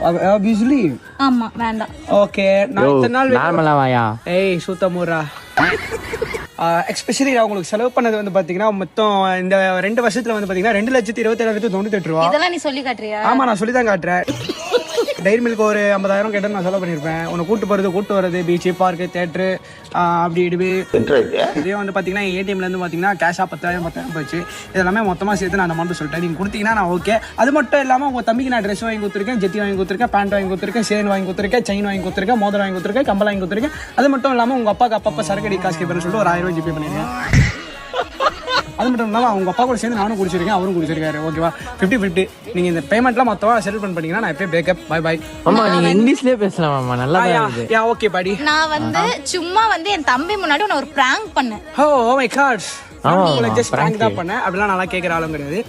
Obviously. ஆமா வேண்டாம். Okay நான் இத்தனை நாள் நார்மலா வாயா. ஏய் சுத்தமுறா. எஸ்பெஷலி நான் உங்களுக்கு செலவு பண்ணது வந்து பாத்தீங்கன்னா மொத்தம் இந்த 2 வருஷத்துல வந்து பாத்தீங்கன்னா 2,27,98 ரூபா. இதெல்லாம் நீ சொல்லி காட்டுறியா? ஆமா நான் சொல்லி தான் காட்டுறேன். டைரி மில்க் ஒரு 50,000 கேட்டு நான் செலவு பண்ணியிருப்பேன். உன்னை கூட்டு வர்றது பீச் பார்க்கு தேட்டரு அப்படி இடுவே இதே வந்து பார்த்தீங்கன்னா ஏடிஎம்ல இருந்து பார்த்தீங்கன்னா கேஷாக 10,000 போச்சு. இதெல்லாமே மொத்தமாக சேர்த்து நான் அந்த அமௌண்ட் சொல்லிட்டேன். நீங்கள் கொடுத்தீங்கன்னா நான் ஓகே. அது மட்டும் இல்லாமல் உங்கள் தம்பிக்கு நான் ட்ரெஸ் வாங்கி கொடுத்துருக்கேன், ஜெட்டி வாங்கி கொடுத்துருக்கேன், பேண்ட் வாங்கி கொடுத்துருக்கேன், சேன் வாங்கி கொடுத்துருக்கேன், செயின் வாங்கி கொடுத்துருக்கேன், மோதிரம் வாங்கி கொடுத்துருக்கேன், கம்பல் வாங்கி கொடுத்துருக்கேன். அது மட்டும் இல்லாமல் உங்கள் அப்பாவுக்கு அப்பப்போ சரக்கடி காசு கேட்பேன்னு சொல்லிட்டு ஒரு 1000 ரூபாய் ஜிபே பண்ணிருக்கேன். அது மட்டும் இல்லாமல் அவங்க அப்பா கூட சேர்ந்து நானும் குடிச்சிருக்கேன், அவரும் குடிச்சிருக்காரு. ஓகேவா 50-50. நீங்கள் இந்த பேமெண்ட்லாம் மொத்தமாக செட்டில் பண்ணிட்டீங்கன்னா நான் எப்பயும் பேக்கப் பை பை. ஆமா நீங்க இங்கிலீஷ்லயே பேசலாம் மாமா. நல்லா இருக்குது. Yeah okay body. நான் வந்து சும்மா வந்து என் தம்பி முன்னாடி உன்னை ஒரு பிராங்க் பண்ணேன். Oh my god. ஆமா ஜஸ்ட் பிராங்க் தான் பண்ணேன். அப்படிலாம் நல்லா கேட்குற ஆளும் கிடையாது.